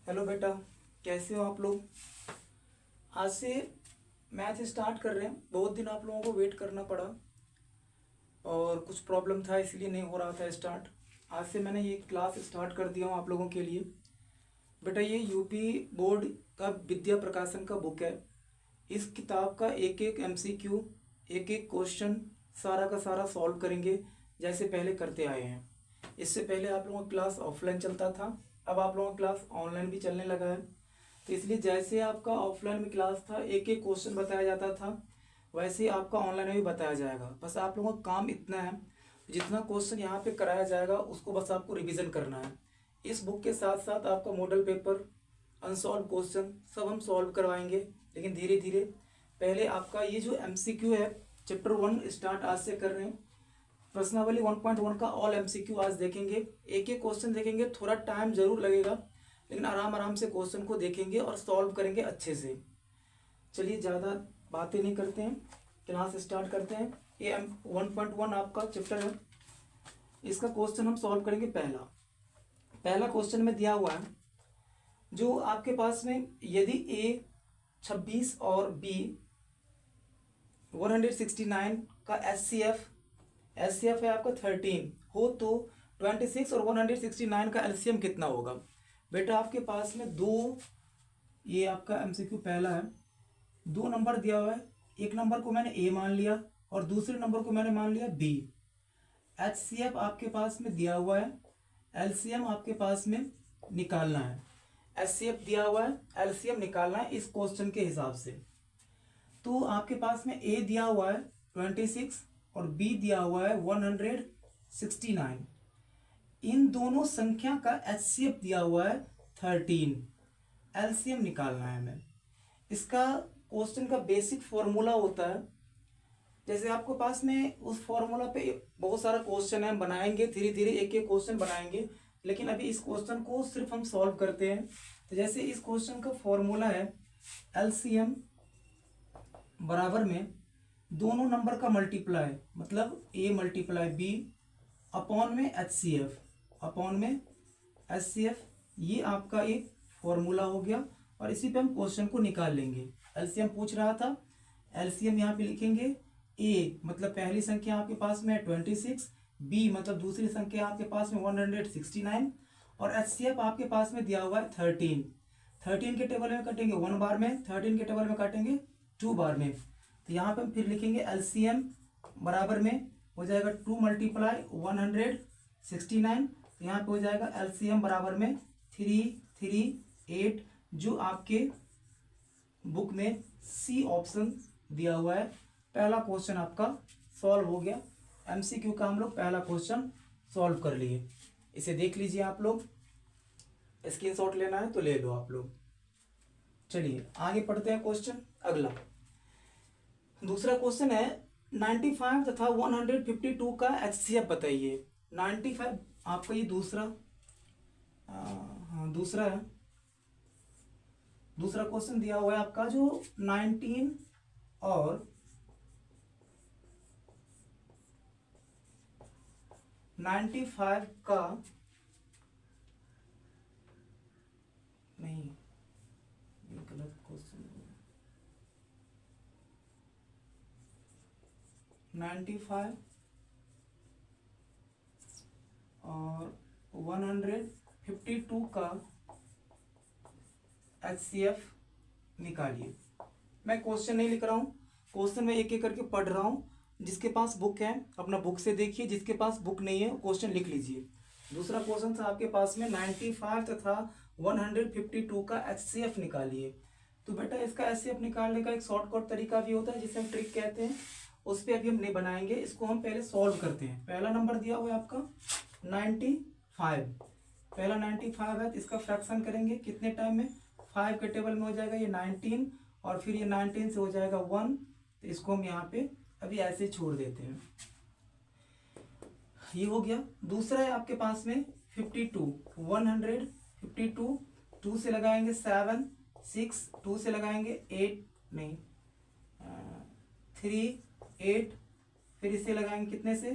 Hello बेटा, कैसे हो आप लोग। आज से मैथ स्टार्ट कर रहे हैं। बहुत दिन आप लोगों को वेट करना पड़ा और कुछ प्रॉब्लम था इसलिए नहीं हो रहा था स्टार्ट। आज से मैंने ये क्लास स्टार्ट कर दिया हूँ आप लोगों के लिए। बेटा, ये यूपी बोर्ड का विद्या प्रकाशन का बुक है। इस किताब का एक एक एमसीक्यू, एक एक क्वेश्चन सारा का सारा सॉल्व करेंगे जैसे पहले करते आए हैं। इससे पहले आप लोगों का क्लास ऑफलाइन चलता था, अब आप लोगों का क्लास ऑनलाइन भी चलने लगा है। तो इसलिए जैसे आपका ऑफलाइन में क्लास था, एक एक क्वेश्चन बताया जाता था, वैसे ही आपका ऑनलाइन में भी बताया जाएगा। बस आप लोगों का काम इतना है, जितना क्वेश्चन यहाँ पे कराया जाएगा उसको बस आपको रिवीजन करना है। इस बुक के साथ साथ आपका मॉडल पेपर, अनसॉल्व क्वेश्चन सब हम सॉल्व करवाएंगे, लेकिन धीरे धीरे। पहले आपका ये जो एमसीक्यू है, चैप्टर 1 स्टार्ट आज से कर रहे हैं। प्रश्नावली 1.1 का ऑल एमसीक्यू आज देखेंगे। एक एक क्वेश्चन देखेंगे, थोड़ा टाइम जरूर लगेगा, लेकिन आराम आराम से क्वेश्चन को देखेंगे और सॉल्व करेंगे अच्छे से। चलिए ज़्यादा बातें नहीं करते हैं, क्लास स्टार्ट करते हैं। ये 1.1 आपका चैप्टर है। इसका क्वेश्चन हम सॉल्व करेंगे। पहला क्वेश्चन में दिया हुआ है, जो आपके पास में यदि ए 26 और बी 169 का एचसीएफ है आपका 13 हो, तो 26 और 169 का एलसीएम कितना होगा। बेटा, आपके पास में दो, ये आपका एमसीक्यू पहला है, दो नंबर दिया हुआ है। एक नंबर को मैंने ए मान लिया और दूसरे नंबर को मैंने मान लिया बी। एचसीएफ आपके पास में दिया हुआ है, एलसीएम आपके पास में निकालना है। एचसीएफ दिया हुआ है, एलसीएम निकालना है इस क्वेश्चन के हिसाब से। तो आपके पास में ए दिया हुआ है 26 और बी दिया हुआ है 169। इन दोनों संख्या का एचसीएफ दिया हुआ है 13। एलसीएम निकालना है हमें। इसका क्वेश्चन का बेसिक फॉर्मूला होता है, जैसे आपके पास में उस फॉर्मूला पे बहुत सारा क्वेश्चन है, हम बनाएंगे धीरे धीरे, एक एक क्वेश्चन बनाएंगे, लेकिन अभी इस क्वेश्चन को सिर्फ हम सॉल्व करते हैं। तो जैसे इस क्वेश्चन का फॉर्मूला है, एलसीएम बराबर में दोनों नंबर का मल्टीप्लाई, मतलब ए मल्टीप्लाई बी अपॉन में एचसीएफ, ये आपका एक फॉर्मूला हो गया। और इसी पे हम क्वेश्चन को निकाल लेंगे। एलसीएम पूछ रहा था, एलसीएम यहाँ पे लिखेंगे। ए मतलब पहली संख्या आपके पास में है 26, बी मतलब दूसरी संख्या आपके पास में 169, और एचसीएफ आपके पास में दिया हुआ है 13। 13 के टेबल में कटेंगे 1 बार में, 13 के टेबल में काटेंगे 2 बार में। तो यहाँ पे हम फिर लिखेंगे एलसीएम बराबर में हो जाएगा 2 मल्टीप्लाई 169। तो यहाँ पे हो जाएगा एलसीएम बराबर में 338, जो आपके बुक में सी ऑप्शन दिया हुआ है। पहला क्वेश्चन आपका सॉल्व हो गया। एमसीक्यू का हम लोग पहला क्वेश्चन सॉल्व कर लिए। इसे देख लीजिए आप लोग, स्क्रीनशॉट लेना है तो ले लो आप लोग। चलिए आगे पढ़ते हैं क्वेश्चन अगला। दूसरा क्वेश्चन है 95 तथा 152 का एचसीएफ बताइए। 95 आपका ये दूसरा दूसरा है। दूसरा क्वेश्चन दिया हुआ है आपका, जो 19 और 95 का, नहीं ये गलत क्वेश्चन है। 95 और 152 का एचसीएफ निकालिए। मैं क्वेश्चन नहीं लिख रहा हूँ, क्वेश्चन मैं एक एक करके पढ़ रहा हूँ। जिसके पास बुक है अपना बुक से देखिए, जिसके पास बुक नहीं है क्वेश्चन लिख लीजिए। दूसरा क्वेश्चन था आपके पास में 95 तथा 152 का एचसीएफ निकालिए। तो बेटा, इसका एचसीएफ निकालने का एक शॉर्टकट तरीका भी होता है जिसे हम ट्रिक कहते हैं, उस पर अभी हम नहीं बनाएंगे। इसको हम पहले सॉल्व करते हैं। पहला नंबर दिया हुआ है आपका 95, पहला 95 है, तो इसका फ्रैक्शन करेंगे कितने टाइम में, 5 के टेबल में हो जाएगा ये 19, और फिर ये 19 से हो जाएगा 1, तो इसको हम यहाँ पे अभी ऐसे छोड़ देते हैं। ये हो गया। दूसरा है आपके पास में 52, 152, 2 से लगाएंगे 7, 6, 2 से लगाएंगे 8, नहीं 3, 8, फिर इसे लगाएंगे कितने से,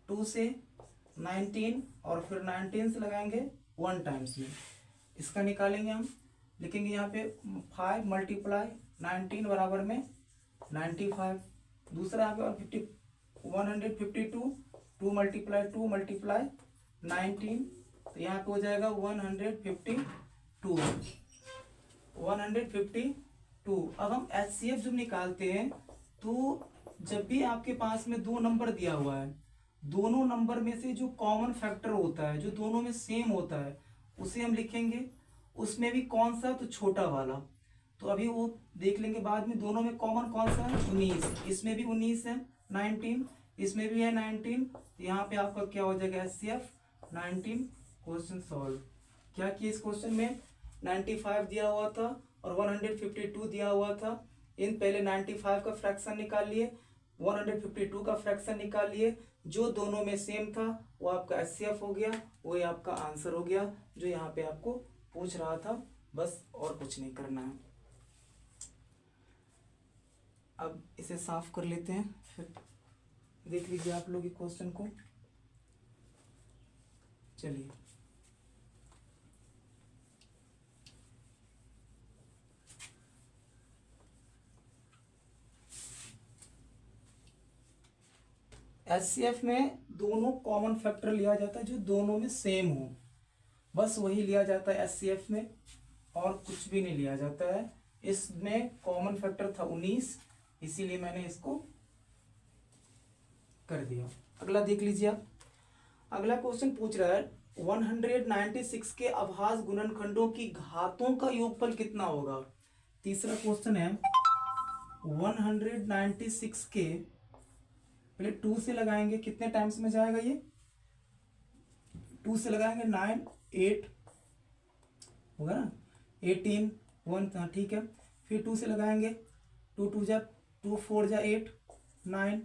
2 से 19, और फिर 19 से लगाएंगे 1 टाइम्स में। इसका निकालेंगे हम, लिखेंगे यहाँ पे 5 मल्टीप्लाई 19 बराबर में 95। दूसरा यहाँ पे और 152, 2 मल्टीप्लाई 2 मल्टीप्लाई 19, तो यहाँ पे हो जाएगा 152। 152। अब हम HCF जब निकालते हैं तो जब भी आपके पास में दो नंबर दिया हुआ है, दोनों नंबर में से जो कॉमन फैक्टर होता है, जो दोनों में सेम होता है, उसे हम लिखेंगे। उसमें भी कौन सा, तो छोटा वाला। तो अभी वो देख लेंगे बाद में। दोनों में कॉमन कौन सा है, 19। इसमें भी 19 है, 19, इसमें भी है 19। यहाँ पे आपका क्या हो जाएगा, HCF 19। Question solve. क्या किया इस क्वेश्चन में, 95 दिया हुआ था और 152 दिया हुआ था। इन पहले 95 का फ्रैक्शन निकाल लिए, 152 का फ्रैक्शन निकाल लिए। जो दोनों में सेम था वो आपका HCF हो गया, वो आपका आंसर हो गया जो यहाँ पे आपको पूछ रहा था। बस और कुछ नहीं करना है। अब इसे साफ कर लेते हैं, फिर देख लीजिए आप लोग ये क्वेश्चन को। चलिए, HCF में दोनों कॉमन फैक्टर लिया जाता है जो दोनों में सेम हो, बस वही लिया जाता है HCF में, और कुछ भी नहीं लिया जाता है। इसमें कॉमन फैक्टर था 19, इसीलिए मैंने इसको कर दिया। अगला देख लीजिए आप। अगला क्वेश्चन पूछ रहा है 196 के अभाज्य गुणनखंडों की घातों का योगफल कितना होगा। तीसरा क्वेश्चन है 196 के, पहले 2 से लगाएंगे, कितने टाइम्स में जाएगा ये, 2 से लगाएंगे 9, 8 होगा ना, 18, 1, ठीक है। फिर 2 से लगाएंगे, 2 2 जा 2, 4 जा 8, 9।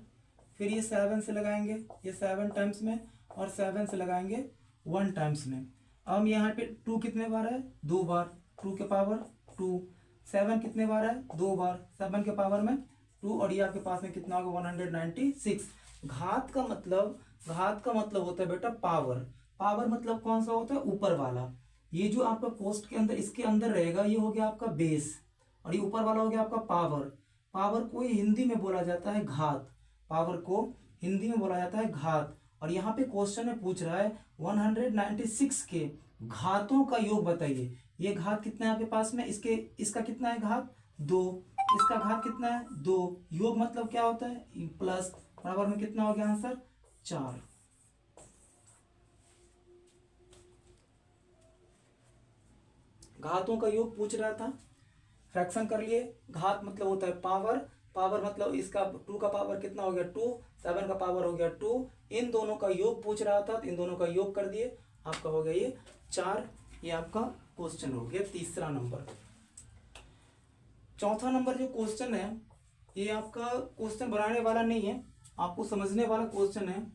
फिर ये 7 से लगाएंगे, ये 7 टाइम्स में, और 7 से लगाएंगे 1 टाइम्स में। अब हम यहाँ पे 2 कितने बार है, 2 बार, 2 के पावर 2। 7 कितने बार है, 2 बार, 7 के पावर में 2, और ये आपके पास में कितना होगा, 196। घात का मतलब होता है बेटा पावर। पावर मतलब कौन सा होता है, ऊपर वाला। ये जो आपका कोष्ठ के अंदर, इसके अंदर रहेगा, ये हो गया आपका बेस, और ये ऊपर वाला हो गया आपका पावर। पावर को हिंदी में बोला जाता है घात। पावर को हिंदी में बोला जाता है घात। और यहाँ पे क्वेश्चन में पूछ रहा है 196 के घातों का योग बताइए। ये घात कितना है आपके पास में, इसका कितना है घात, 2। इसका घात कितना है, 2। योग मतलब क्या होता है, प्लस, बराबर में कितना हो गया आंसर, 4। घातों का योग पूछ रहा था, फ्रैक्शन कर लिए। घात मतलब होता है पावर, पावर मतलब इसका 2 का पावर कितना हो गया, 2, 7 का पावर हो गया 2। इन दोनों का योग पूछ रहा था, तो इन दोनों का योग कर दिए, आपका हो गया ये 4। ये आपका क्वेश्चन हो गया तीसरा नंबर। चौथा नंबर जो क्वेश्चन है, ये आपका क्वेश्चन बनाने वाला नहीं है, आपको समझने वाला क्वेश्चन है।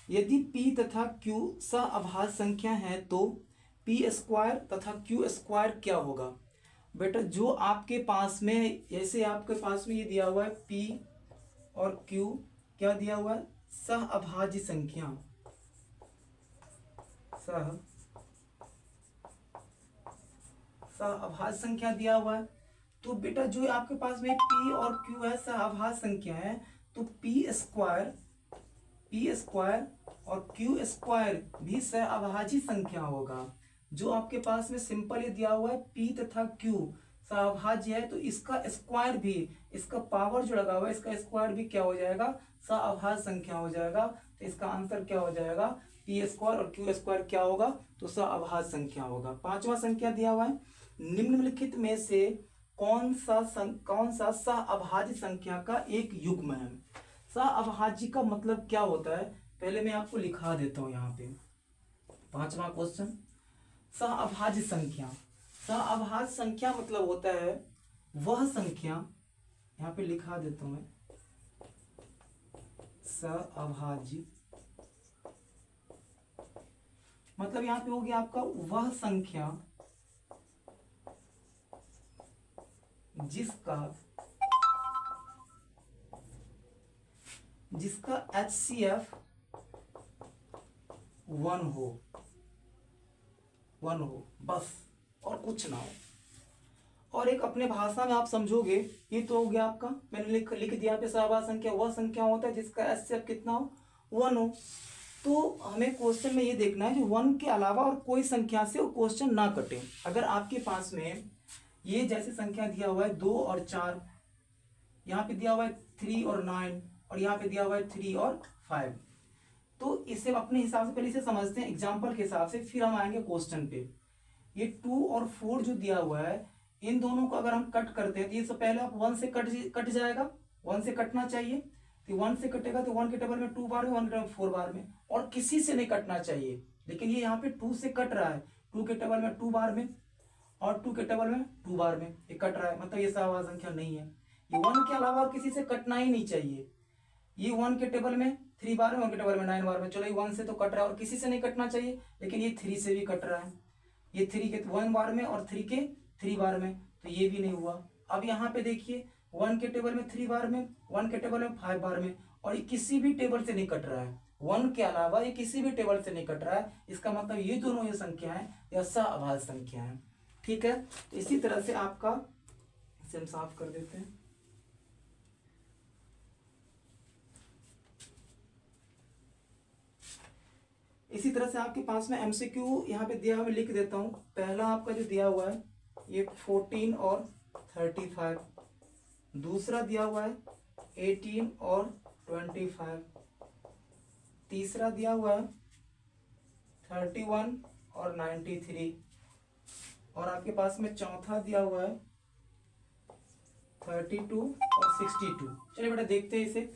यदि P तथा Q सअभाज्य संख्या है तो P² तथा Q² क्या होगा। बेटा जो आपके पास में, जैसे आपके पास में ये दिया हुआ है P और Q, क्या दिया हुआ है, सअभाज्य संख्या, सअभाज्य संख्या दिया हुआ है। तो बेटा जो आपके पास में P और Q है, सअभाज्य संख्या है, तो P² और Q² भी सअभाज्य संख्या होगा। जो आपके पास में सिंपल ये दिया हुआ है P तथा Q सअभाज्य है, तो इसका स्क्वायर भी, इसका पावर जो लगा हुआ है, इसका स्क्वायर भी क्या हो जाएगा, सअभाज्य संख्या हो जाएगा। तो इसका आंसर क्या हो जाएगा, P² और Q² क्या होगा, तो सअभाज्य संख्या होगा। पांचवा संख्या दिया हुआ है, निम्नलिखित में से कौन सा सअभाज्य संख्या का एक युग्म है। सअभाज्य का मतलब क्या होता है, पहले मैं आपको लिखा देता हूं यहाँ पे। पांचवा क्वेश्चन, सअभाज्य संख्या। सअभाज्य संख्या मतलब होता है वह संख्या, यहाँ पे लिखा देता हूं मैं, सअभाज्य मतलब यहाँ पे हो गया आपका वह संख्या जिसका HCF 1 हो। वन हो बस, और कुछ ना हो। और एक अपने भाषा में आप समझोगे, ये तो हो गया आपका, मैंने लिख दिया पे सहभाज्य संख्या वह संख्या होता है जिसका एचसीएफ कितना हो, वन हो। तो हमें क्वेश्चन में ये देखना है कि वन के अलावा और कोई संख्या से वो क्वेश्चन ना कटे। अगर आपके पास में ये जैसे संख्या दिया हुआ है 2 और 4, यहाँ पे दिया हुआ है 3 और 9, और यहाँ पे दिया हुआ है 3 और 5, तो इसे अपने हिसाब से पहले इसे समझते हैं एग्जाम्पल के हिसाब से, फिर हम आएंगे क्वेश्चन पे। ये 2 और 4 जो दिया हुआ है, इन दोनों को अगर हम कट करते हैं तो ये सब पहले आप 1 से कट जाएगा, 1 से कटना चाहिए, तो 1 से कटेगा तो 1 के टेबल में 2 बार में, 1 के टेबल में 4 बार में, और किसी से नहीं कटना चाहिए। लेकिन ये यहाँ पे 2 से कट रहा है, 2 के टेबल में 2 बार में और 2 के टेबल में 2 बार में ये कट रहा है, मतलब ये सहभाज्य संख्या नहीं है। ये 1 के अलावा और किसी से कटना ही नहीं चाहिए। ये 1 के टेबल में 3 बार में, 1 के टेबल में 9 बार में, चलो ये 1 से तो कट रहा है और किसी से नहीं कटना चाहिए, लेकिन ये 3 से भी कट रहा है, ये 3 के 1 बार में और 3 के 3 बार में, तो ये भी नहीं हुआ। अब यहाँ पे देखिए 1 के टेबल में 3 बार में, 1 के टेबल में 5 बार में, और ये किसी भी टेबल से नहीं कट रहा है, 1 के अलावा ये किसी भी टेबल से नहीं कट रहा है। इसका मतलब ये दोनों ये संख्या है या सहभाज्य संख्या है। ठीक है, तो इसी तरह से आपका, इसे हम साफ कर देते हैं। इसी तरह से आपके पास में एमसीक्यू यहाँ पे दिया हुआ, मैं लिख देता हूँ। पहला आपका जो दिया हुआ है ये 14 और 35, दूसरा दिया हुआ है 18 और 25, तीसरा दिया हुआ है 31 और 93, और आपके पास में चौथा दिया हुआ है 32 और 62। चलिए बेटा देखते हैं इसे।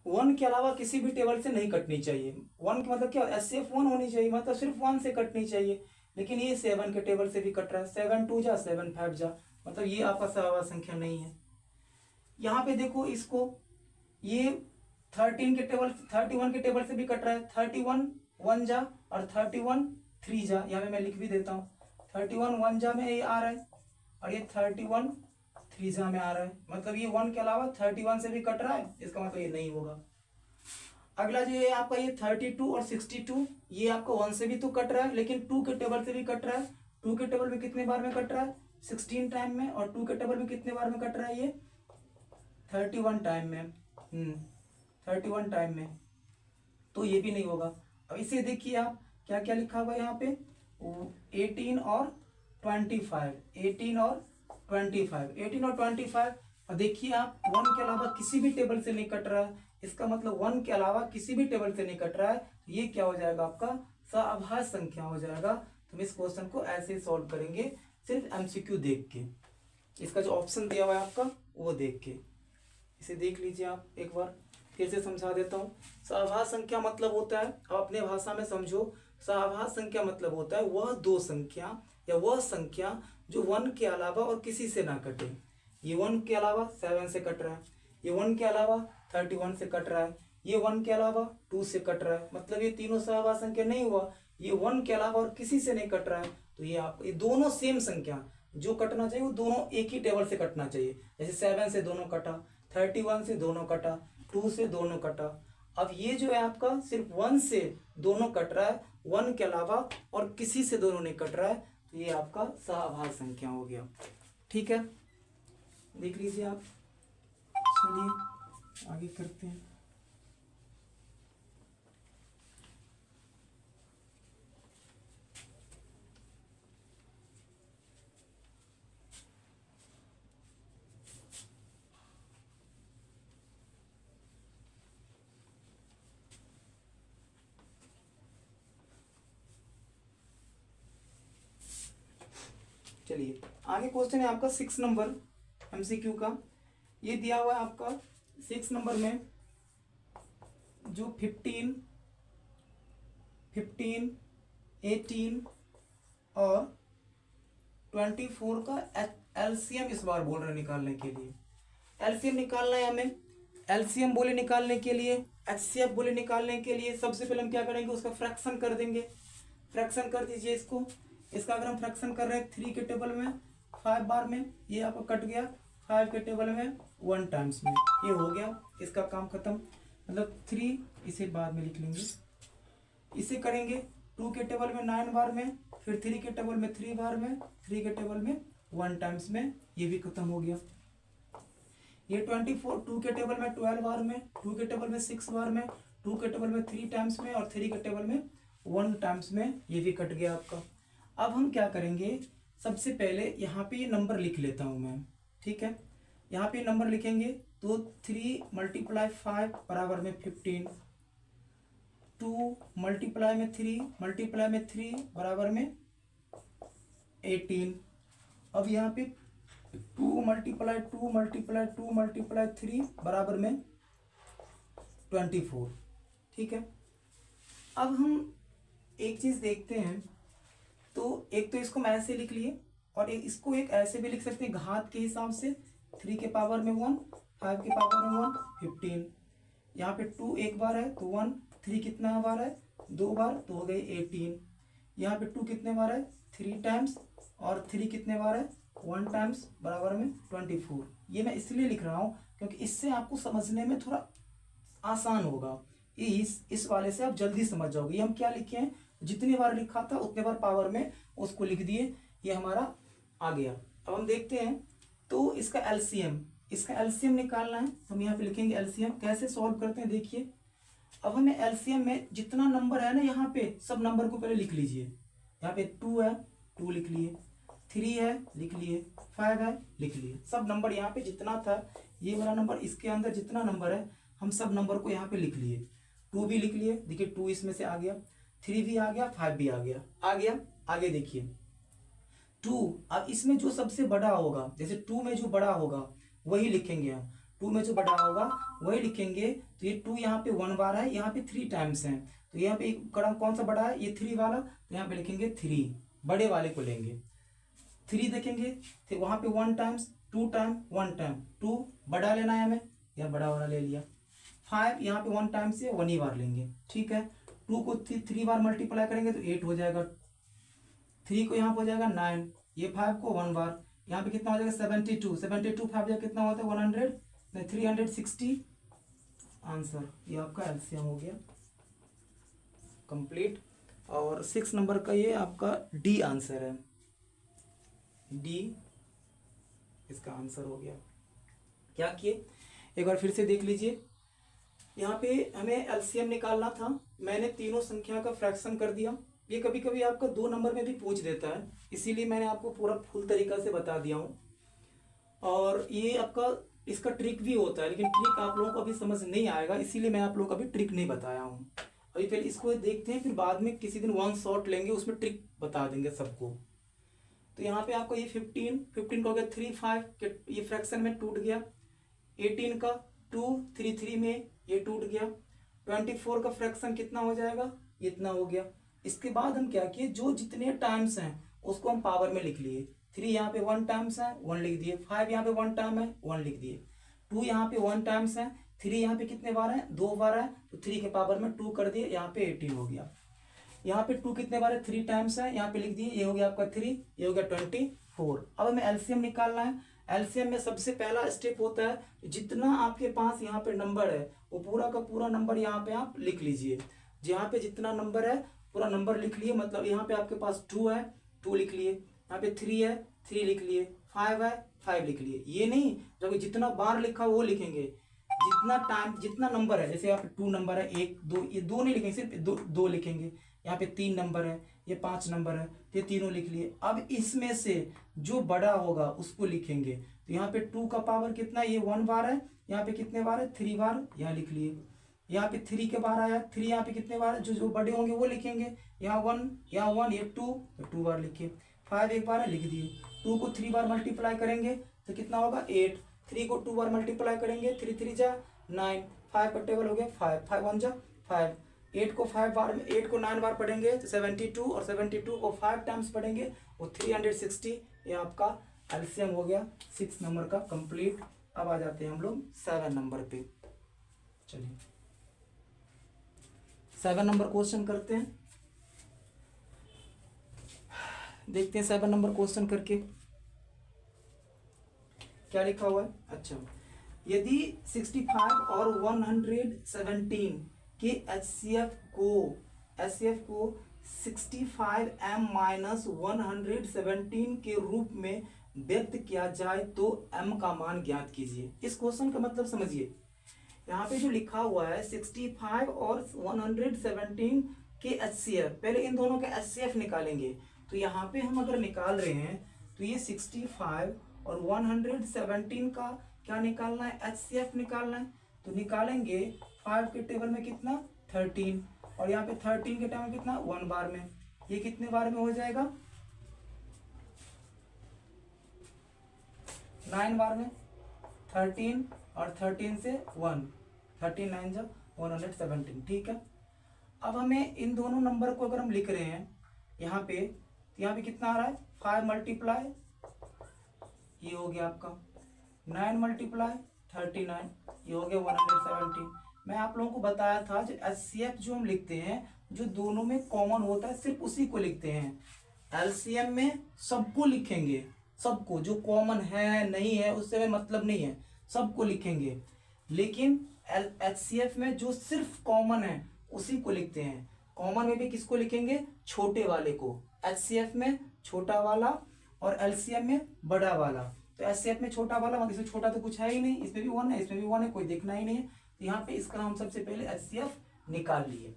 1 के अलावा किसी भी टेबल से नहीं कटनी चाहिए। 1 का मतलब क्या, एचसीएफ 1 होनी चाहिए, मतलब सिर्फ 1 से कटनी चाहिए, लेकिन ये 7 के टेबल से भी कट रहा है, 7 2 जा 7 5 जा, मतलब ये आपका सहभाज्य संख्या नहीं है। यहाँ पे देखो इसको, ये 13 के टेबल 31 के टेबल से भी कट रहा है, 31 1 जा और 31 3 जा, यहाँ पे मैं लिख भी देता हूँ, 31 1 जा में ये आ रहा है और ये 31 3 जा में आ रहा है, मतलब ये 1 के अलावा 31 से भी कट रहा है, इसका मतलब ये नहीं होगा। अगला जो है आपका ये 32 और 62, ये आपका 1 से भी तो कट रहा है, लेकिन 2 के टेबल से भी कट रहा है। 2 के टेबल में कितने बार में कट रहा है, 16 टाइम में, और 2 के टेबल में कितने बार में कट रहा है, ये 31 टाइम में, 31 टाइम में, तो ये भी नहीं होगा। अब इसे देखिए आप क्या क्या लिखा हुआ है यहाँ पे, 18 और 25, 18 और 25, 18 और 25, और देखिए आप 1 के अलावा किसी भी टेबल से नहीं कट रहा है, इसका मतलब 1 के अलावा किसी भी टेबल से नहीं कट रहा है, तो ये क्या हो जाएगा आपका सहभाज्य संख्या हो जाएगा। तो हम इस क्वेश्चन को ऐसे सॉल्व करेंगे, सिर्फ एमसीक्यू देख के, इसका जो ऑप्शन दिया हुआ है आपका वो देख के। इसे देख लीजिए आप एक बार, फिर से समझा देता हूँ। सहभाज्य संख्या मतलब होता है, अब अपने भाषा में समझो, सहभाज्य संख्या मतलब होता है वह दो संख्या या वह संख्या जो 1 के अलावा और किसी से ना कटे। ये 1 के अलावा 7 से कट रहा है, ये 1 के अलावा 31 से कट रहा है, ये 1 के अलावा 2 से कट रहा है, मतलब ये तीनों सहभाज्य संख्या नहीं हुआ। ये 1 के अलावा और किसी से नहीं कट रहा है, तो ये आप ये दोनों सेम संख्या जो कटना चाहिए वो दोनों एक ही टेबल से कटना चाहिए। जैसे 7 से दोनों कटा, 31 से दोनों कटा, 2 से दोनों कटा। अब ये जो है आपका सिर्फ 1 से दोनों कट रहा है, 1 के अलावा और किसी से दोनों नहीं कट रहा है, तो ये आपका सहभाज्य संख्या हो गया। ठीक है, देख लीजिए आप। चलिए आगे करते हैं। चलिए आगे क्वेश्चन है आपका 6 नंबर एमसीक्यू का। ये दिया हुआ है आपका 6 नंबर में जो 15, 18 और 24 का एलसीएम इस बार बोल रहे निकालने के लिए। एलसीएम निकालना है हमें। एलसीएम बोले निकालने के लिए, एचसीएफ बोले निकालने के लिए सबसे पहले हम क्या करेंगे, उसका फ्रैक्शन कर देंगे। फ्रैक्शन कर दीजिए इसको। इसका अगर हम फ्रैक्शन कर रहे हैं 3 के टेबल में 5 बार में, ये आपको कट गया 5 के टेबल में 1 टाइम्स में, ये हो गया, इसका काम खत्म। मतलब 3 इसे बाद में लिख लेंगे। इसे करेंगे 2 के टेबल में 9 बार में, फिर 3 के टेबल में 3 बार में, 3 के टेबल में 1 टाइम्स में, ये भी खत्म हो गया। ये 24 2 के टेबल में 12 बार में, 2 के टेबल में 6 बार में, 2 के टेबल में 3 टाइम्स में और 3 के टेबल में 1 टाइम्स में, ये भी कट गया आपका। अब हम क्या करेंगे, सबसे पहले यहाँ पे ये नंबर लिख लेता हूँ मैं, ठीक है। यहाँ पे नंबर लिखेंगे तो 3 × 5 बराबर में 15, 2 × में 3 × में 3 बराबर में 18। अब यहाँ पे 2 × 2 × 2 × 3 बराबर में 24, ठीक है। अब हम एक चीज देखते हैं, तो एक तो इसको मैं ऐसे लिख लिए और इसको एक ऐसे भी लिख सकते हैं घात के हिसाब से, 3 के पावर में 1, 5 के पावर में 1, 15। यहाँ पे 2 एक बार है तो 1, 3 कितना बार है 2 बार तो हो गई 18। यहाँ पे 2 कितने बार है 3 टाइम्स और 3 कितने बार है 1 टाइम्स बराबर में 24। ये मैं इसलिए लिख रहा हूँ क्योंकि इससे आपको समझने में थोड़ा आसान होगा, इस वाले से आप जल्दी समझ जाओगे। ये हम क्या लिखे हैं, जितनी बार लिखा था उतने बार पावर में उसको लिख दिए, ये हमारा आ गया। अब हम देखते हैं तो इसका एलसीएम निकालना है। हम यहाँ पे लिखेंगे एलसीएम, कैसे सॉल्व करते हैं देखिए। अब हमें एलसीएम में जितना नंबर है ना, यहाँ पे सब नंबर को पहले लिख लीजिए। यहाँ पे 2 है 2 लिख लिए, 3 है लिख लिए, 5 है लिख लिए, सब नंबर यहाँ पे जितना था ये वाला नंबर, इसके अंदर जितना नंबर है हम सब नंबर को यहाँ पे लिख लिए। 2 भी लिख लिए, देखिए 2 इसमें से आ गया, 3 भी आ गया, 5 भी आ गया। आगे देखिए 2, अब इसमें जो सबसे बड़ा होगा, जैसे 2 में जो बड़ा होगा वही लिखेंगे हम, 2 में जो बड़ा होगा वही लिखेंगे। तो ये 2 यहाँ पे 1 बार है, यहाँ पे 3 टाइम्स है, तो यहाँ पे एक कदम कौन सा बड़ा है, ये 3 वाला, तो यहाँ पे लिखेंगे 3, बड़े वाले को लेंगे। 3 देखेंगे फिर वहां पे 1 टाइम्स 2 टाइम 1 टाइम, 2 बड़ा लेना है हमें, यह बड़ा वाला ले लिया। 5 यहाँ पे 1 टाइम से 1 ही बार लेंगे, ठीक है। 2 को 3 बार मल्टीप्लाई करेंगे तो 8 हो जाएगा, 3 को यहाँ पे हो जाएगा 9, ये 5 को 1 बार, यहाँ पे कितना हो जाएगा 72, 5 कितना होता है 100, 360 आंसर। ये आपका एलसीएम हो गया कंप्लीट। और 6 नंबर का ये आपका डी आंसर है, डी इसका आंसर हो गया। क्या किए एक बार फिर से देख लीजिए, यहाँ पे हमें एलसीएम निकालना था, मैंने तीनों संख्या का फ्रैक्शन कर दिया। ये कभी कभी आपका 2 नंबर में भी पूछ देता है, इसीलिए मैंने आपको पूरा फुल तरीका से बता दिया हूँ। और ये आपका इसका ट्रिक भी होता है, लेकिन ट्रिक आप लोगों को अभी समझ नहीं आएगा, इसीलिए मैं आप लोगों को अभी ट्रिक नहीं बताया हूँ। अभी पहले इसको देखते हैं, फिर बाद में किसी दिन 1 शॉट लेंगे, उसमें ट्रिक बता देंगे सबको। तो यहाँ पे आपको ये 15 का हो गया 3 5 ये फ्रैक्शन में टूट गया। 18 का 2 3 3 में ये टूट गया। 24 का फ्रैक्शन कितना हो जाएगा, इतना हो गया। इसके बाद हम क्या किए, जो जितने टाइम्स हैं उसको हम पावर में लिख लिए। 3 यहाँ पे 1 टाइम्स है 1 लिख दिए, 5 यहाँ पे 1 टाइम है 1 लिख दिए, 2 यहाँ पे 1 टाइम्स है, 3 यहाँ पे कितने बार है 2 बार है, तो 3 के पावर में 2 कर दिए, यहाँ पे 18 हो गया। यहाँ पे 2 कितने बार है 3 टाइम्स है, यहाँ पे लिख दिए, ये हो गया आपका 3, ये हो गया 24। अब हमें एलसीएम निकालना है। एलसीएम में सबसे पहला स्टेप होता है, जितना आपके पास यहाँ पे नंबर है वो पूरा का पूरा नंबर यहाँ पे आप लिख लीजिए। यहाँ पे जितना नंबर है पूरा नंबर लिख लिए, मतलब यहाँ पे आपके पास 2 है 2 लिख लिए, यहाँ पे 3 है 3 लिख लिए, 5 है 5 लिख लिए। ये नहीं, जब जितना बार लिखा वो लिखेंगे, जितना टाइम जितना नंबर है, जैसे यहाँ पे 2 नंबर है 1 2, ये 2 नहीं लिखेंगे, सिर्फ 2 लिखेंगे। यहाँ पे 3 नंबर है, ये 5 नंबर है, ये तीनों लिख लिए। अब इसमें से जो बड़ा होगा उसको लिखेंगे। तो यहाँ पे 2 का पावर कितना है, ये 1 बार है, यहाँ पे कितने बार है 3 बार, यहाँ लिख लिए। यहाँ पे 3 के बार आया, 3 यहाँ पे कितने बार है, जो बड़े होंगे वो लिखेंगे। यहाँ 1 यहाँ 1, ये 2 तो 2 बार लिखिए। 5 एक बार है लिख दिए। 2 को 3 बार मल्टीप्लाई करेंगे तो कितना होगा 8, 3 को 2 बार मल्टीप्लाई करेंगे 3 3 जा 9, 5 का टेबल हो गया 5, 5 1 जा 5, 8 को 5 बार में 8 को 9 बार पढ़ेंगे तो 72, और 72 को 5 टाइम्स पढ़ेंगे वो 360। ये आपका एलसीएम हो गया 6 नंबर का कंप्लीट। अब आ जाते हैं हम लोग 7 नंबर पे। चलिए 7 नंबर क्वेश्चन करते हैं, देखते हैं 7 नंबर क्वेश्चन करके क्या लिखा हुआ है। अच्छा, यदि 65 और 117 के एचसीएफ को 65m माइनस 117 के रूप में व्यक्त किया जाए तो m का मान ज्ञात कीजिए। इस क्वेश्चन का मतलब समझिए, यहाँ पे जो लिखा हुआ है 65 और 117 के HCF, पहले इन दोनों के HCF निकालेंगे। तो यहाँ पे हम अगर निकाल रहे हैं तो ये 65 और 117 का क्या निकालना है, HCF निकालना है। तो निकालेंगे 5 के टेबल में कितना 13, और यहाँ पे 13 के टेबल में कितना 1 बार में, ये कितने बार में हो जाएगा 9 बार में, 13 और 13 से 1, 13 9 जब 117। ठीक है, अब हमें इन दोनों नंबर को अगर हम लिख रहे हैं यहाँ पे, तो यहाँ पे कितना आ रहा है 5 मल्टीप्लाई, ये हो गया आपका 9 मल्टीप्लाई 39, ये हो गया 117। मैं आप लोगों को बताया था जो HCF जो हम लिखते हैं, जो दोनों में कॉमन होता है सिर्फ उसी को लिखते हैं। LCM में सबको लिखेंगे, सबको, जो कॉमन है नहीं है उससे हमें मतलब नहीं है, सबको लिखेंगे। लेकिन HCF में जो सिर्फ कॉमन है उसी को लिखते हैं। कॉमन में भी किसको लिखेंगे, छोटे वाले को। HCF में छोटा वाला और LCM में बड़ा वाला। तो HCF में छोटा वाला, मतलब इसमें छोटा तो कुछ है ही नहीं, इसमें भी 1 है, इसमें भी 1 है, कोई देखना ही नहीं है। तो यहाँ पे इसका हम सबसे पहले HCF निकाल लिए।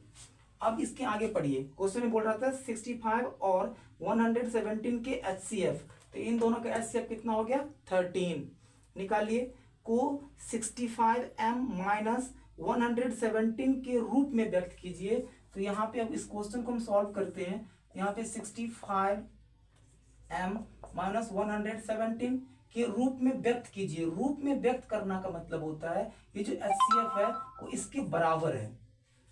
अब इसके आगे पढ़िए, क्वेश्चन में बोल रहा था 65 और 117 के HCF, तो इन दोनों का HCF कितना हो गया 13, निकालिए। को 65m माइनस 117 के रूप में व्यक्त कीजिए। तो यहाँ पे अब इस क्वेश्चन को हम सॉल्व करते हैं। यहाँ पे 65m माइनस 117 के रूप में व्यक्त कीजिए। रूप में व्यक्त करना का मतलब होता है ये जो HCF है वो इसके बराबर है,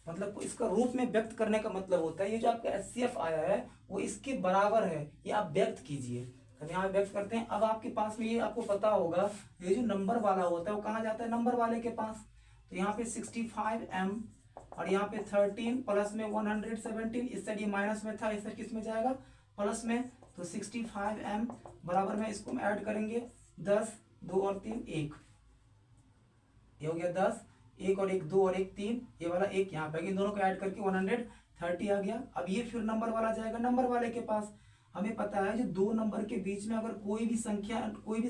मतलब इसका रूप में व्यक्त करने का मतलब होता है ये जो आपका HCF आया है वो इसके बराबर है, ये आप व्यक्त कीजिए। हम यहाँ व्यक्त करते हैं। अब आपके पास में ये आपको पता होगा ये जो नंबर वाला होता है वो कहाँ जाता है, नंबर वाले के पास। तो यहाँ पे 65m और यहाँ पे 13 प्लस में 117, इस साइड ये माइनस में था, इस साइड किस में जाएगा प्लस में। तो 65m बराबर में इसको हम ऐड करेंगे 10, 2 और 3 1, ये हो गया 10, 1 और 1 2 और 1 3, ये वाला 1 यहाँ पे, इन दोनों को ऐड करके 130 आ गया। अब ये फिर नंबर वाला जाएगा नंबर वाले के पास। हमें पता है जो दो नंबर के बीच में अगर कोई भी संख्या, कोई भी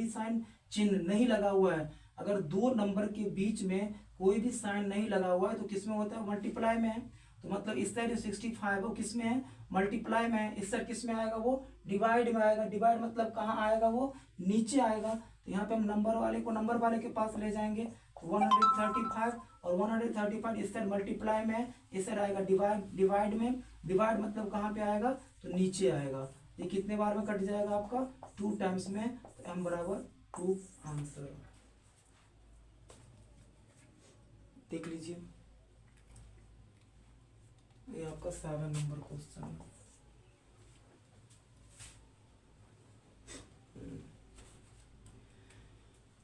साइन चिन्ह नहीं लगा हुआ है, अगर दो नंबर के बीच में कोई भी साइन नहीं लगा हुआ है तो किसमें होता है, मल्टीप्लाई में है। तो मतलब इस साइड जो 65 है वो किसमें है, मल्टीप्लाई में है। इस साइड किसमें आएगा, वो डिवाइड में आएगा। डिवाइड मतलब कहाँ आएगा, वो नीचे आएगा। तो यहाँ पे हम नंबर वाले को नंबर वाले के पास ले जाएंगे। 135 और 135 इस साइड मल्टीप्लाई में है, इस साइड आएगा डिवाइड में। डिवाइड मतलब कहाँ पे आएगा, तो नीचे आएगा। ये कितने बार में कट जाएगा आपका, 2 टाइम्स में। तो m बराबर 2 आंसर। देख लीजिए ये आपका 7 नंबर क्वेश्चन है।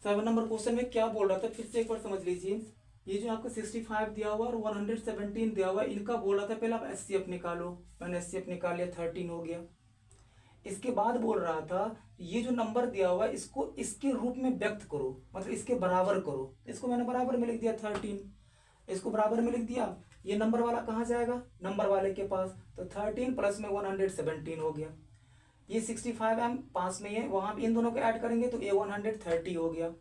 सेवन नंबर क्वेश्चन में क्या बोल रहा था फिर से एक बार समझ लीजिए। ये जो आपका 65 दिया हुआ और 117 दिया हुआ, इनका बोल रहा था पहले आप HCF निकालो। मैंने HCF निकाल लिया, 13 हो गया। इसके बाद बोल रहा था ये जो नंबर दिया हुआ है इसको इसके रूप में व्यक्त करो, मतलब इसके बराबर करो। इसको मैंने बराबर में लिख दिया 13, इसको बराबर में लिख दिया। ये नंबर वाला कहाँ जाएगा, नंबर वाले के पास। तो 13 प्लस में 117 हो गया। ये 65m पास में है, वहां इन दोनों को ऐड करेंगे तो ये 130 हो गया।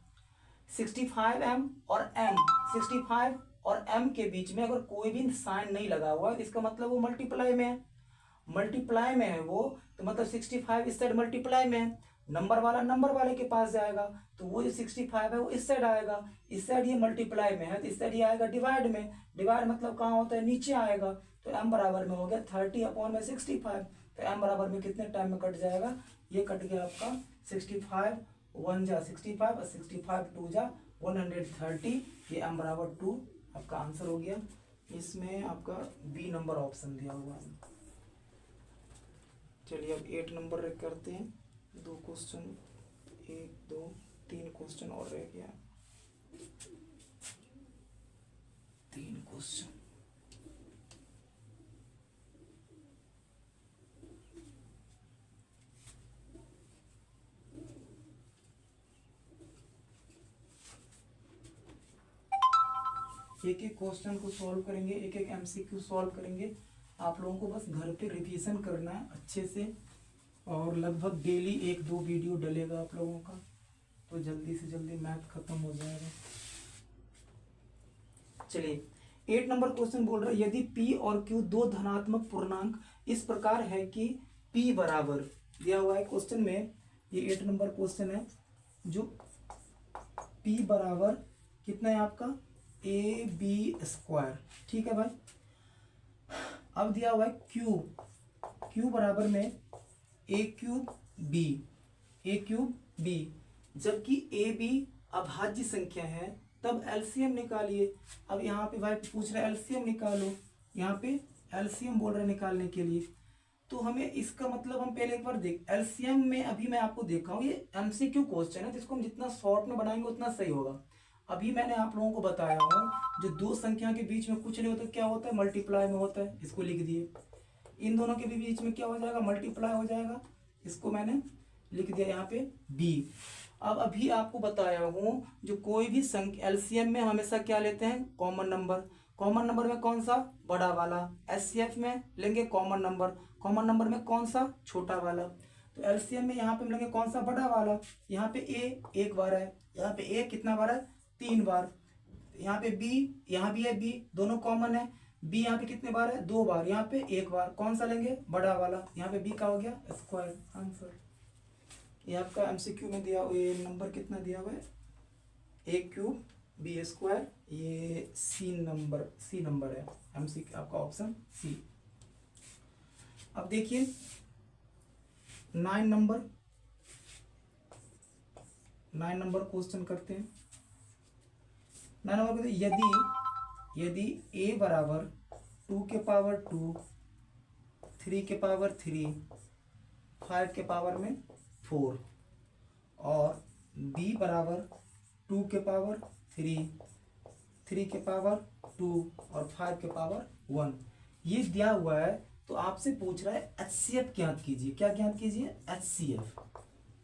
65m और m, 65 और m के बीच में अगर कोई भी साइन नहीं लगा हुआ है इसका मतलब वो मल्टीप्लाई में है। मल्टीप्लाई में है वो, तो मतलब 65 इस साइड मल्टीप्लाई में है, नंबर वाला नंबर वाले के पास जाएगा। तो वो जो 65 है वो इस साइड आएगा। इस साइड ये मल्टीप्लाई में है तो इस साइड ये आएगा डिवाइड में। डिवाइड मतलब कहाँ होता है, नीचे आएगा। तो m बराबर में हो गया 30/65। तो m बराबर में कितने टाइम में कट जाएगा, ये कट गया आपका 65 1 जा 65 और 65 2 जा 130। ये m बराबर 2 आपका आंसर हो गया। इसमें आपका बी नंबर ऑप्शन दिया हुआ है। चलिए अब 8 नंबर करते हैं। 2 क्वेश्चन, 1 2 3 क्वेश्चन और रह गया, 3 क्वेश्चन। एक एक क्वेश्चन को सॉल्व करेंगे, एक एक MCQ सॉल्व करेंगे। आप लोगों को बस घर पे रिवीजन करना है अच्छे से, और लगभग डेली 1-2 वीडियो डलेगा आप लोगों का, तो जल्दी से जल्दी मैथ खत्म हो जाएगा। चलिए 8 नंबर क्वेश्चन बोल रहा है यदि P और Q दो धनात्मक पूर्णांक इस प्रकार है कि P बराबर, दिया हुआ है क्वेश्चन में, ये 8 नंबर क्वेश्चन है, जो P बराबर कितना है आपका AB², ठीक है भाई। अब दिया हुआ है Q बराबर में A³B, जबकि AB अभाज्य संख्या है, तब एलसीएम निकालिए। अब यहाँ पे भाई पूछ रहा है एलसीएम निकालो, यहाँ पे एलसीएम बोल रहे हैं निकालने के लिए, तो हमें इसका मतलब हम पहले एक बार देख एलसीएम में, अभी मैं आपको दिखाऊं, ये एमसीक्यू क्वेश्चन है जिसको हम जितना शॉर्ट में बनाएंगे उतना सही होगा। अभी मैंने आप लोगों को बताया हूँ जो दो संख्या के बीच में कुछ नहीं होता क्या होता है, मल्टीप्लाई में होता है, इसको लिख दिए। इन दोनों के भी बीच में क्या हो जाएगा, मल्टीप्लाई हो जाएगा, इसको मैंने लिख दिया यहाँ पे बी। अब अभी आपको बताया हूँ जो कोई भी संख्या एलसीएम में हमेशा क्या लेते हैं, कॉमन नंबर। कॉमन नंबर में कौन सा, बड़ा वाला। एचसीएफ में लेंगे कॉमन नंबर में कौन सा, छोटा वाला। तो एलसीएम में यहाँ पे हम लेंगे कौन सा, बड़ा वाला। यहाँ पे ए एक बार है, यहाँ पे ए कितना बार है, 3 बार। यहाँ पे बी, यहाँ भी है बी, दोनों कॉमन है। बी यहाँ पे कितने बार है, 2 बार। यहाँ पे 1 बार, कौन सा लेंगे, बड़ा वाला। यहाँ पे बी का हो गया स्क्वायर आंसर। ये आपका एमसीक्यू में दिया, ये नंबर कितना दिया हुआ है, A³B²। ये सी नंबर है एमसीक्यू, आपका ऑप्शन सी। अब देखिए 9 नंबर क्वेश्चन करते हैं। 9 नंबर कहते यदि a बराबर 2 के पावर 2, 3 के पावर 3, 5 के पावर में 4, और b बराबर 2 के पावर 3, 3 के पावर 2 और 5 के पावर 1, ये दिया हुआ है। तो आपसे पूछ रहा है एचसीएफ ज्ञात कीजिए। क्या ज्ञात कीजिए, एचसीएफ।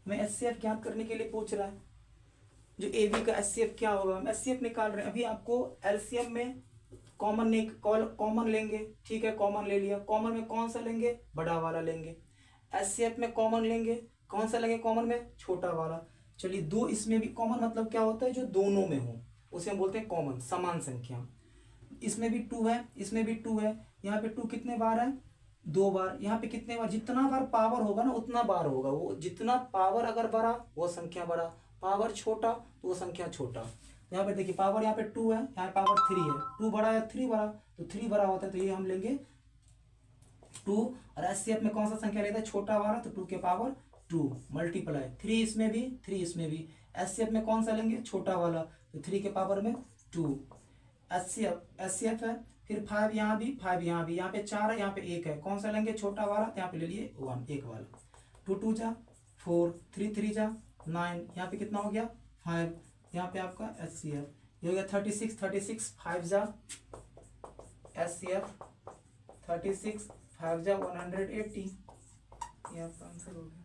मैं एचसीएफ ज्ञात करने के लिए पूछ रहा है, जो AB का एचसीएफ क्या होगा, हम एचसीएफ निकाल रहे हैं। अभी आपको एलसीएम में कॉमन लेंगे, ठीक है, कॉमन ले लिया। कॉमन में कौन सा लेंगे, बड़ा वाला लेंगे। एचसीएफ में कॉमन लेंगे, कौन सा लेंगे कॉमन में, छोटा वाला। चलिए दो इसमें भी कॉमन मतलब क्या होता है, जो दोनों में हो उसे हम बोलते हैं कॉमन, समान संख्या। इसमें भी 2 है, इसमें भी 2 है। यहाँ पे 2 कितने बार है, 2 बार। यहाँ पे कितने बार, जितना बार पावर होगा ना उतना बार होगा वो। जितना पावर अगर बड़ा वो संख्या बड़ा, पावर छोटा तो वो संख्या छोटा। यहाँ पे देखिए पावर यहाँ पे 2 है, यहाँ पावर 3 है। 2 बड़ा है 3 बड़ा, तो 3 बड़ा होता है, तो ये हम लेंगे 2। और एचसीएफ में कौन सा संख्या लेता है, छोटा वाला, तो 2 के पावर 2 मल्टीप्लाई 3 इसमें भी 3 इसमें भी। एचसीएफ में कौन सा लेंगे, छोटा वाला, तो 3 के पावर में 2। एचसीएफ है, फिर 5 यहाँ भी 5 यहाँ भी। यहाँ पे 4 है, यहाँ पे 1 है, कौन सा लेंगे, छोटा वाला, तो यहाँ पे ले लिए 1 1 वाला। 2 2 जा 4, 3 3 जा 9, यहाँ पे कितना हो गया 5। यहाँ पे आपका एचसीएफ ये हो गया 36 5 जा एचसीएफ 36 5 जा 180। ये आपका आंसर हो गया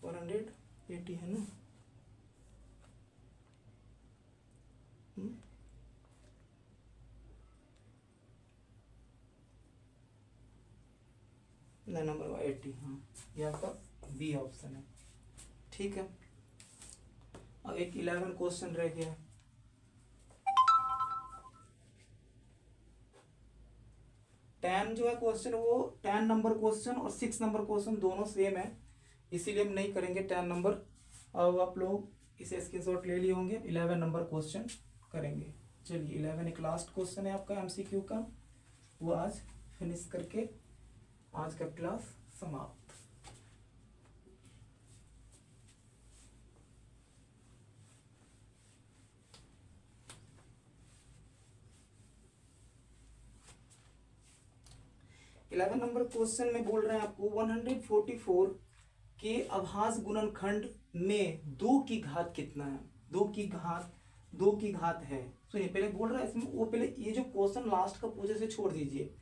180 है ना। नंबर 80, हाँ ये आपका बी ऑप्शन है, ठीक है। अब एक 11 क्वेश्चन रह गया। 10 जो है क्वेश्चन, वो 10 नंबर क्वेश्चन और 6 नंबर क्वेश्चन दोनों सेम है, इसीलिए हम नहीं करेंगे 10 नंबर। अब आप लोग इसे स्क्रीनशॉट ले लिए होंगे, 11 नंबर क्वेश्चन करेंगे। चलिए 11 एक लास्ट क्वेश्चन है आपका एमसीक्यू का, वो आज फिनिश करके आज का क्लास समाप्त। इलेवन नंबर क्वेश्चन में बोल रहे हैं आपको 144 के अभाज्य गुणनखंड में 2 की घात कितना है। 2 की घात है, सुनिए पहले बोल रहा है इसमें, वो पहले ये जो क्वेश्चन लास्ट का पूछे से छोड़ दीजिए।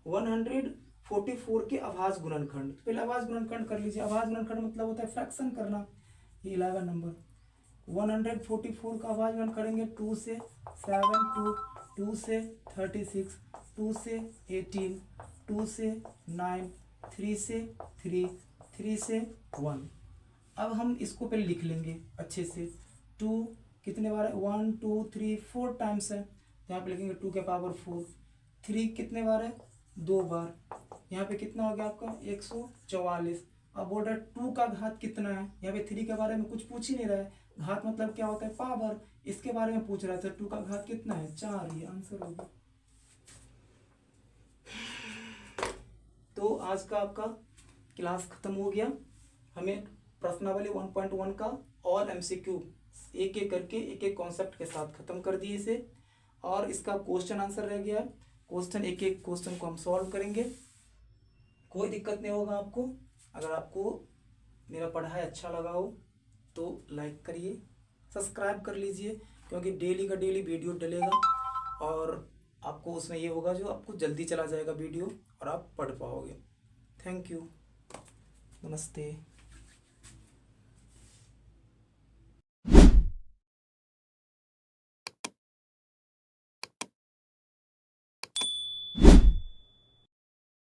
144 के अभाज्य गुणनखंड, तो पहले अभाज्य गुणनखंड कर लीजिए। अभाज्य गुणनखंड मतलब होता है फ्रैक्शन करना। ये 11 नंबर 144 का अभाज्य गुणन करेंगे 2 से 7, 2 से 36, 2 से 18, 2 से 9, 3 से 3, 3 से 1। अब हम इसको पहले लिख लेंगे अच्छे से। 2 कितने बार है, 1 2 3 4 टाइम्स है, तो यहाँ पे लिखेंगे 2 के पावर 4। 3 कितने बार है, 2 बार, यहाँ पे कितना हो गया आपका 144। अब बोल रहा है 2 का घात कितना है, यहाँ पे 3 के बारे में कुछ पूछ ही नहीं रहा है, घात मतलब क्या होता है पावर, इसके बारे में पूछ रहा था। 2 का घात कितना है 4, ये आंसर होगा। तो आज का आपका क्लास खत्म हो गया। हमें प्रश्नावली 1.1 का और एमसीक्यू एक एक करके एक एक कॉन्सेप्ट के साथ खत्म कर दिए इसे, और इसका क्वेश्चन आंसर रह गया। क्वेश्चन एक एक क्वेश्चन को हम सॉल्व करेंगे, कोई दिक्कत नहीं होगा आपको। अगर आपको मेरा पढ़ाई अच्छा लगा हो तो लाइक करिए, सब्सक्राइब कर लीजिए, क्योंकि डेली का डेली वीडियो डलेगा और आपको उसमें ये होगा जो आपको जल्दी चला जाएगा वीडियो और आप पढ़ पाओगे। थैंक यू, नमस्ते।